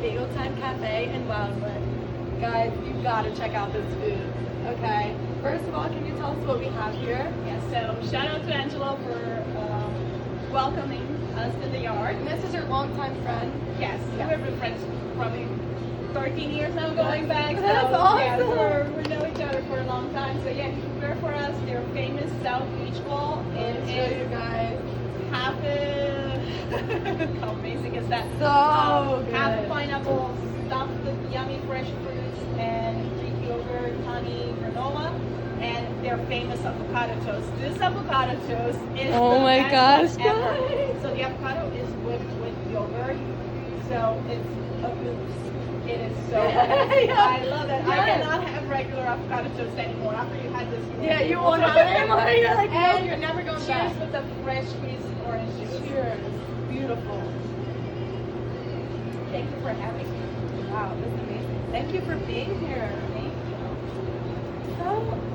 Bagel Time Cafe in Wildwood. Guys, you've got to check out this food. Okay. First of all, can you tell us what we have here? Yes, so shout out to Angelo for welcoming us in the yard. And this is your longtime friend. Yes, we've been friends probably 13 years now going back. That's so, awesome. Yeah, we know each other for a long time. So yeah, he prepared for us their famous South Beach Ball. Let's show you guys. Half a how amazing is that? So good. Half a pineapple stuffed with yummy fresh fruits and Greek yogurt, honey, granola, and their famous avocado toast. This avocado toast is Oh the my best gosh, one ever. guys. So the avocado is whipped with yogurt, so it's a goose. It is so good. Yeah. I love it. I Yes. cannot have regular avocado toast anymore after you had this. Yeah, you won't have it anymore. You're like, no, And you're never going cheers back. with the fresh squeezed orange juice. Cheers. Beautiful. Thank you for having me. Wow, this is amazing. Thank you for being here. Thank you. So,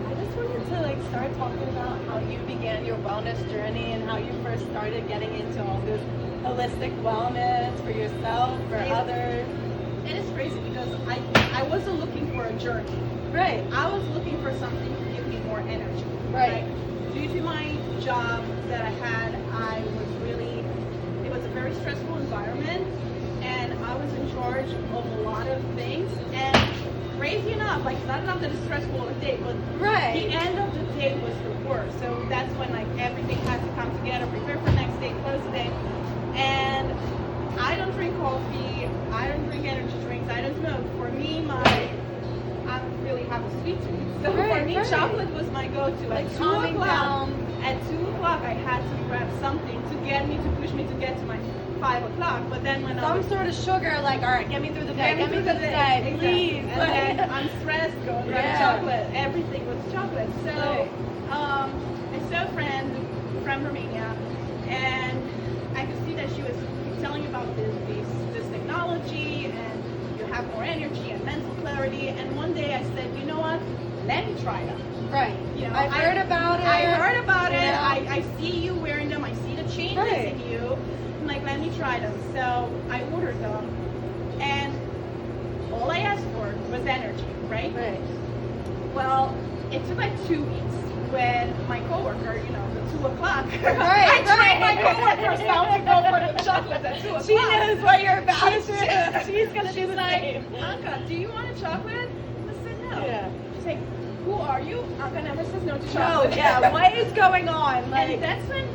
I just wanted to start talking about how you began your wellness journey and how you first started getting into all this holistic wellness for yourself, for others. It is crazy because I wasn't looking for a journey. Right. I was looking for something to give me more energy. Right. Like, due to my job that I had, it was a very stressful environment, and I was in charge of a lot of things. And crazy enough, it's not enough that it's stressful all day, but Right. the end of the day was the worst. So that's when everything had to come together, prepare for the next day, close the day. And I don't drink coffee, I don't drink energy drinks, I don't smoke. For me, I don't really have a sweet tooth. So for me, chocolate was my go-to. At 2 calming o'clock, down. at 2 o'clock, I had to grab something to push me to get to my 5 o'clock. But then when Some sort of sugar, all right, get me through the day, get me through the day, please. And then I'm stressed, go grab chocolate. Everything was chocolate. So I saw a friend from Romania, and I could see that she was telling about this technology, and you have more energy and mental clarity. And one day I said, you know what? Let me try them. Right. I heard about it. I heard about it. Yeah. I see you wearing them. I see the changes in you. I'm like, let me try them. So I ordered them, and all I asked for was energy, right? Right. Well, it took 2 weeks when my coworker, the 2 o'clock, Right, I trained my coworkers now to go for the chocolate at 2 o'clock. She knows what you're about to do. She's going to do the like, same. Anka, do you want a chocolate? I said, no. Yeah. She's like, who are you? Anka never says no to No, chocolate. yeah, what is going on? And that's when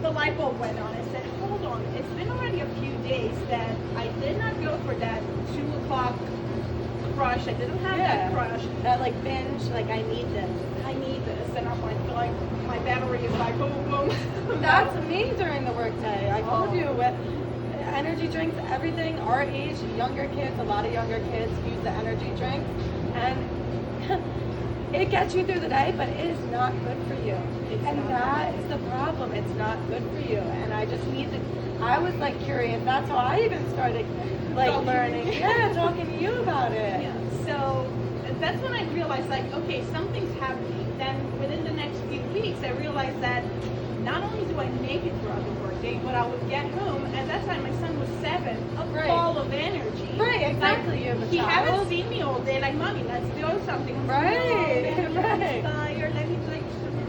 the light bulb went on. I said, hold on, it's been already a few days that I did not go for that 2 o'clock crush. I didn't have that crush. That binge, I need this. I need this. And I'm like my battery is boom, boom. That's me during the workday. I told you with energy drinks, everything, our age, younger kids, a lot of younger kids use the energy drinks. And it gets you through the day, but it is not good for you. That is the problem. It's not good for you. And I just need to, I was curious. That's how I even started learning. Yeah, talking to you about it. Yeah. So that's when I realized okay, something's happening. Then within the next few weeks, I realized that not only do I make it throughout the workday, but I would get home. At that time, my son was 7, full of energy. Right, exactly. You have a He child. haven't seen me all day. Mommy, let's do something. Right, I'm right. tired. Let me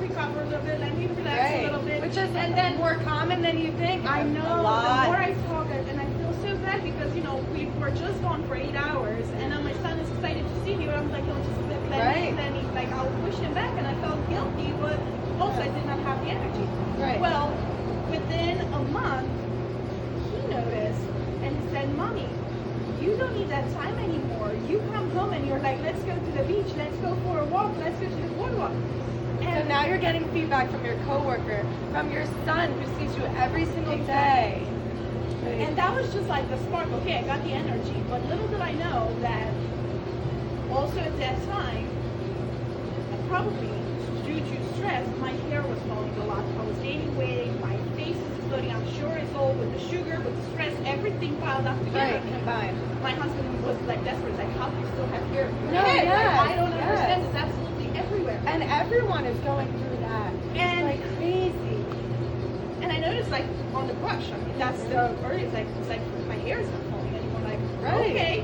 recover a little bit. Let me relax a little bit. Which is more common than you think. I know. A lot. The more I talk, and I feel so bad because we were just gone for 8 hours, and then my son is excited to see me, but I'm like, oh, just let me. Then he's like, I'll push him back, and I felt guilty, but also I did not have the energy. Right. Well, within a month, he noticed, and he said, Mommy, you don't need that time anymore. You come home and you're like, let's go to the beach, let's go for a walk, let's go to the boardwalk. And so now you're getting feedback from your coworker, from your son who sees you every single day. And that was just the spark. Okay, I got the energy, but little did I know that also at that time, probably due to stress, my hair was falling a lot. I was gaining weight, my face was exploding. I'm sure it's all with the sugar, with the stress, everything piled up together. Combined. My husband was desperate, how do you still have hair? No, yes, I don't understand. It's absolutely everywhere. And everyone is going through that. And it's crazy. And I noticed on the brush, that's the word. It's like my hair is not falling anymore. Okay,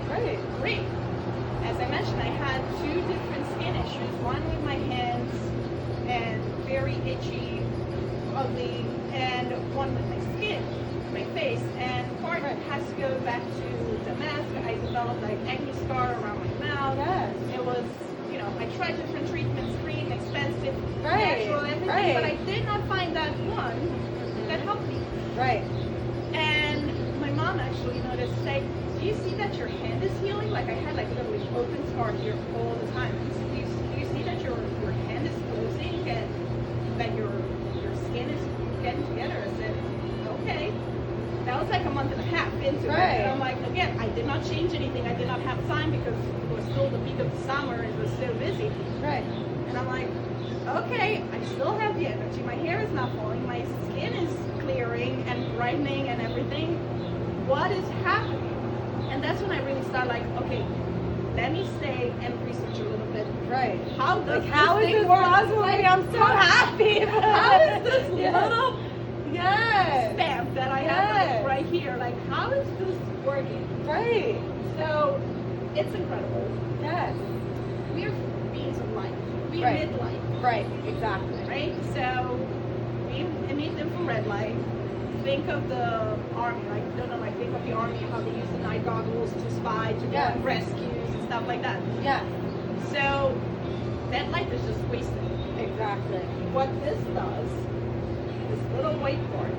Right. but I did not find that one that helped me. Right. And my mom actually noticed, say, do you see that your hand is healing? Like I had like literally open scar here all the time. Do you see that your hand is closing and that your skin is getting together? I said, okay. That was like a month and a half into it. And I'm like, again, I did not change anything. I did not have time because it was still the peak of the summer and it was so busy. Right. And I'm like, okay, I still have the energy. My hair is not falling. My skin is clearing and brightening and everything. What is happening? And that's when I really started like, okay, let me stay and research a little bit. Right. How does how is this possible? I'm so happy. How is this little yes. stamp that I have right here? Like, how is this working? Right. So, it's incredible. Yes. We're beings of light. We Right. emit light. Right. Exactly. Right? So, we emit infrared light. Think of the army, think of the army, how they use the night goggles to spy, to go on rescues and stuff like that. Yeah. So, that light is just wasted. Exactly. What this does, this little whiteboard,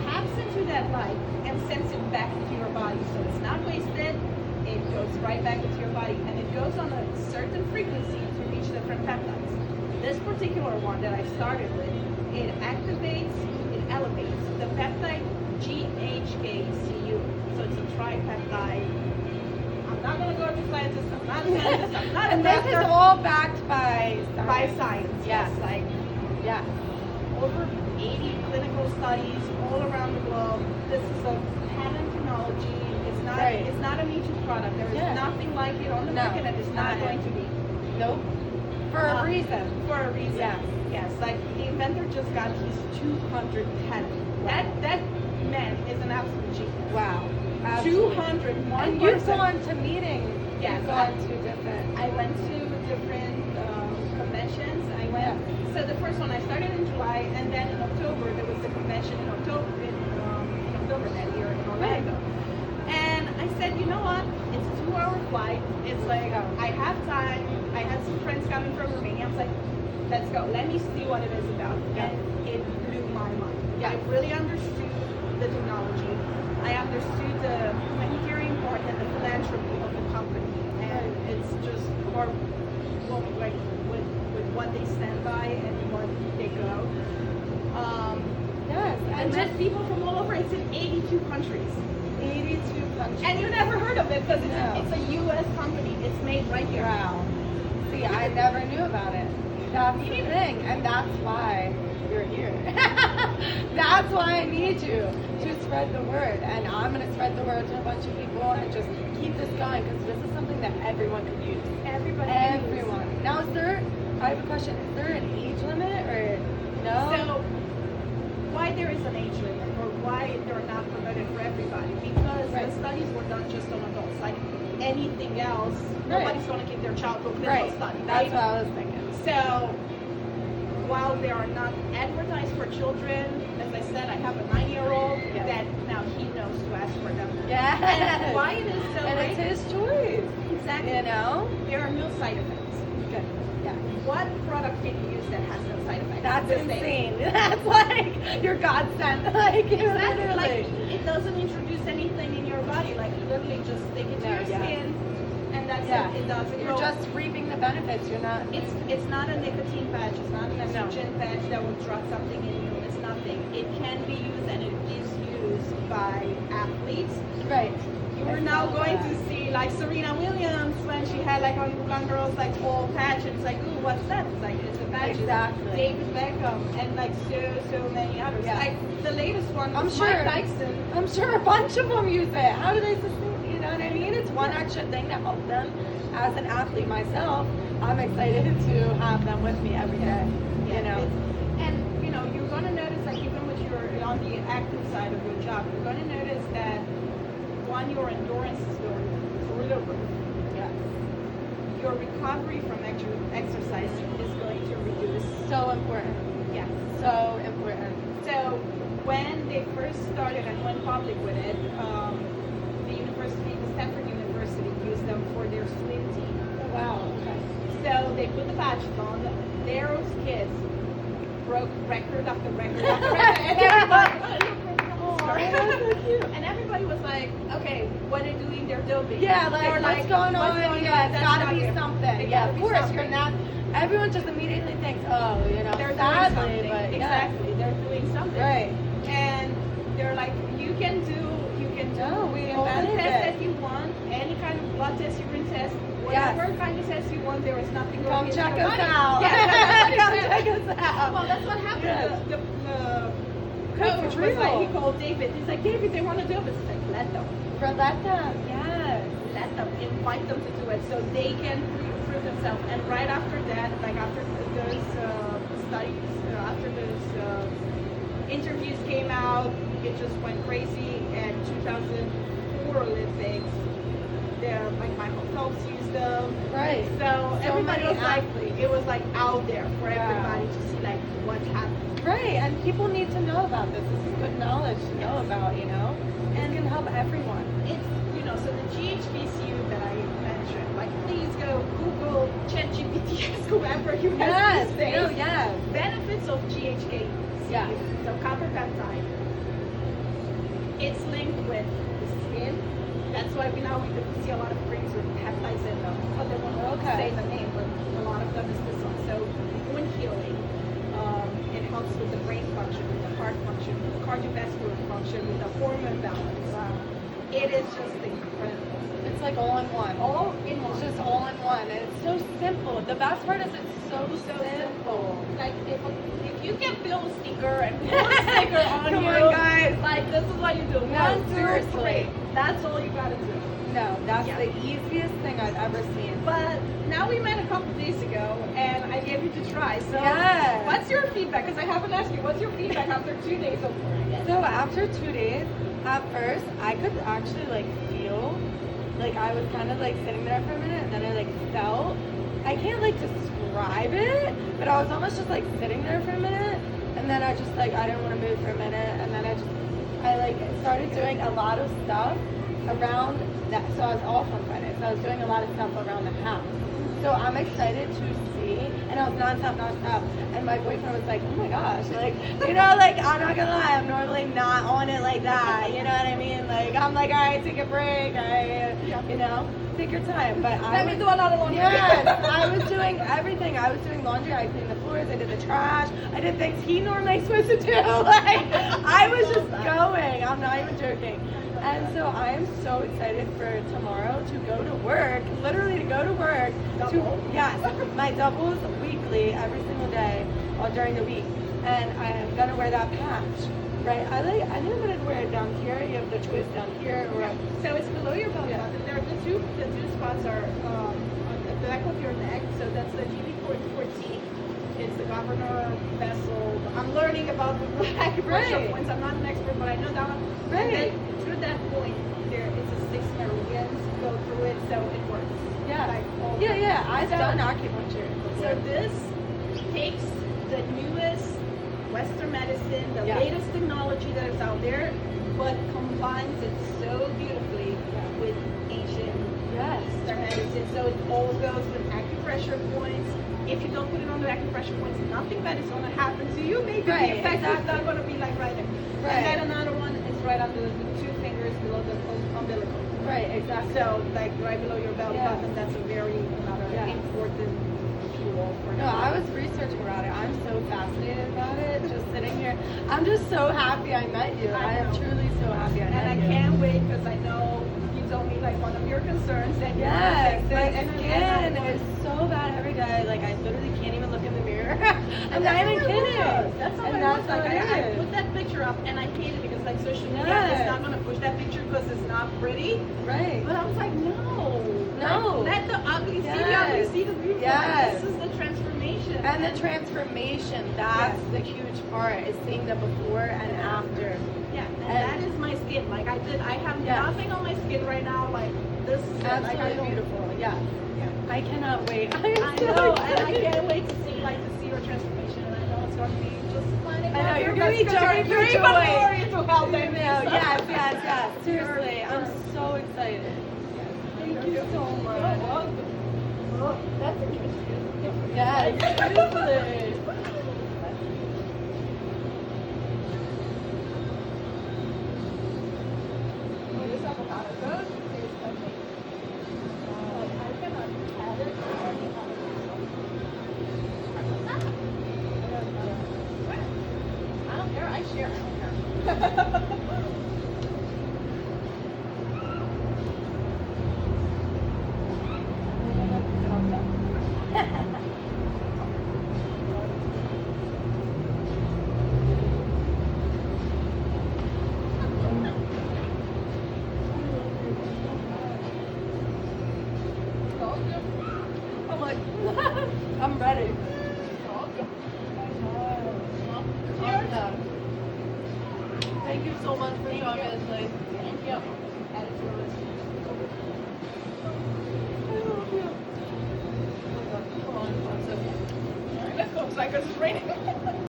taps into that light and sends it back into your body. So it's not wasted, it goes right back into your body, and it goes on a certain frequency to reach different peptides. This particular one that I started with, it activates, it elevates the peptide GHKCU. So it's a tripeptide. I'm not going to go to scientists, I'm not a scientist, I'm not a And this doctor. is all backed by science. By science, yes. Like, yes. over 80 clinical studies all around the globe. This is a patent technology. It's not a Me Too product. There is nothing like it on the market, and it's not going to be. Nope. For a reason. For a reason. Yes. Yes. Like the inventor just got his 200 patent. That man is an absolute genius. Wow. 200. And you've gone to meetings. Yes. You've gone to different. I went to different conventions. I went. So the first one I started in July, and then in October there was the convention in October that year in Orlando. And I said, you know what? It's a 2-hour flight. It's like I have time. I had some friends coming from Romania. I was like, let's go. Let me see what it is about. And it blew my mind. I really understood the technology. I understood the humanitarian part and the philanthropy of the company. And it's just like with what they stand by and what they go. And just people from all over. It's in 82 countries. 82 countries. And you never heard of it because it's a U.S. company. It's made right here. Wow. See, I never knew about it. That's the thing, and that's why you're here. That's why I need you to spread the word, and I'm going to spread the word to a bunch of people and just keep this going because this is something that everyone could use. Everyone. Now, I have a question. Is there an age limit or no? So, why there is an age limit or why they're not promoted for everybody? Because the studies were done just on adults. Like anything else, nobody's going to give their child to a clinical study. That's what I was thinking. So, while they are not advertised for children, as I said, I have a 9-year-old that now he knows to ask for them. Yeah. And why it is so and great. it's his choice. Exactly. You know? There are no side effects. Good. Yeah. What product can you use that has no side effects? That's insane. That's like your godsend. Like, Exactly. literally. Like, it doesn't introduce anything in your body. Like, you literally just stick it to your skin, and that's it. It doesn't You're go. just reaping the benefits. You're not. It's not a nicotine patch. It's not an estrogen patch that will drop something in you. It's nothing. It can be used, and it is used by athletes. Right. We're now going to see like Serena Williams when she had like on girls like whole patch. It's like, ooh, what's that? It's like it's a patch. Exactly. David Beckham and like so many others. Yeah. Like the latest one. I'm was sure. Mike Tyson. I'm sure a bunch of them use it. How do they sustain? You know what I mean? It's one extra thing to help them. As an athlete myself, I'm excited to have them with me every day. You know. And you know, you're going to notice like even with your on the active side of your job, you're going to notice that one, your endurance is going through the roof. Yes. Your recovery from exercise is going to reduce. So important. Yes. So important. So when they first started and went public with it, the Stanford University used them for their swim team. Oh, wow. Okay. So they put the patches on. Those kids broke record after record after record. And everybody, and everybody was like, okay, what they're doing, they're doping. Yeah, like, what's going on? Yeah, it's That's gotta not be good. something. It Yeah, gotta of be course, something. you're not. Everyone just immediately thinks, oh, you know, They're doing sadly, something. but Exactly, they're doing something. Right. And they're like, you can do No, we the all test believe that it. you want, any kind of blood test, urine test, whatever kind of test you want, there is nothing wrong. Come check us out. Yeah, Come check us out. Well, that's what happened. Yes. The That's coach was real. like, he called David. He's like, David, they want to do it. He's like, let them. Let them, yes. Let them. Invite them to do it so they can prove themselves. And right after that, like after those studies, after those interviews came out, it just went crazy. And 2004 Olympics, like Michael Phelps used them. Right. So everybody many was like, athletes. it was like out there for Wow. everybody to see like what happened. Right, and people need to know about this. This is good knowledge to know about, you know? And it can help everyone. It's, so the GHBCU that I mentioned, like please go Google, ChatGPT, ask whoever you Yes, have these days. no, yes. Benefits of GHK. Yeah. So copper peptide. It's linked with the skin. That's why we see a lot of creams with peptides in them. But they won't say the name, but a lot of them is this one. So wound healing. It helps with the brain function, with the heart function, with the cardiovascular function, with the hormone balance. Wow. It is just incredible. It's like all in one. All in one. It's just all in one. And it's so simple. The best part is it's so simple. Like if you can build a sticker and put a sticker on Come you, on, guys. like this is what you do. No, 1, 2, seriously. 3. That's all you gotta do. No, that's Yeah. the easiest thing I've ever seen. But now we met a couple days ago, and I gave you to try. So Yes. what's your feedback? Because I haven't asked you. What's your feedback after 2 days of wearing it? So after 2 days, at first, I could actually like feel, like I was kind of like sitting there for a minute, and then I like felt, I can't like describe it, but I was almost just like sitting there for a minute, and then I just like, I didn't want to move for a minute, and then I like started doing a lot of stuff around that, so I was off on Friday, so I was doing a lot of stuff around the house. So I'm excited to see, and I was nonstop, and my boyfriend was like, oh my gosh, like, like, I'm not gonna lie, I'm normally not on it like that, you know what I mean? Like, I'm like, all right, take a break, take your time, but Let me do another one. Yes, I was doing everything. I was doing laundry, I cleaned the floors, I did the trash, I did things he normally supposed to do, like, I was just going, I'm not even joking. And so I am so excited for tomorrow to go to work, literally to go to work. Double? Yes, my doubles weekly, every single day, during the week. And I am gonna wear that patch, right? I think I'm gonna wear it down here. You have the twist down here, or So it's below your belly button. There are the two spots are on the back of your neck. So that's the GB14. It's the governor vessel. I'm learning about the acupressure Right. points. I'm not an expert, but I know that one. Right. And then through that point, there is a 6 meridians go through it, so it works. yeah, Like all yeah. I've So- done acupuncture. So this takes the newest Western medicine, the Yeah. latest technology that is out there, but combines it so beautifully with ancient Yes. Western medicine. So it all goes with acupressure points. If you don't put it on the acupressure points, nothing bad is going to happen to you. Maybe Right, the effect is exactly. not going to be like right there. Right. And then another one is right under the 2 fingers below the umbilical. Right, exactly. So like right below your belly Yeah. button, that's another Yeah. important fuel for No, I was researching about it. I'm so fascinated about it. Just sitting here, I'm just so happy I met you. I am know. truly so happy I met And I you. can't wait because I know you told me like one of your concerns that you're Yes, gonna my fix it. skin is so bad every day. Like I literally can't even look in the mirror. I'm not even kidding. That's how And it that's was. Like how I it is. put that picture up and I hate it because like social media Yes. is not gonna push that picture because it's not pretty. Right. But I was like, no. No. Like, let the ugly see the Yes. ugly, see the beautiful. Yes. Like, this is the transformation. And the transformation, that's Yes. the huge part, is seeing the before and after. Yeah, and And- that is my skin. Like I have Yes. nothing on my skin right now. Like this is it. Like, I Absolutely don't- beautiful. Yes. Yeah. I cannot wait. I know, and I can't wait to see your transformation. And I know it's going to be just fine. I know, you're gonna be jumping for even joy. more into help No, them. yes. Seriously, I'm so excited. Thank you so much. Oh, that's interesting. Yes, seriously. I'm like, I'm ready. I'm done. Thank you so much for showing me this place. Thank you. Add it to your list. I love you. Oh my God, come on, I'm so All right, let's go. It's like it's raining.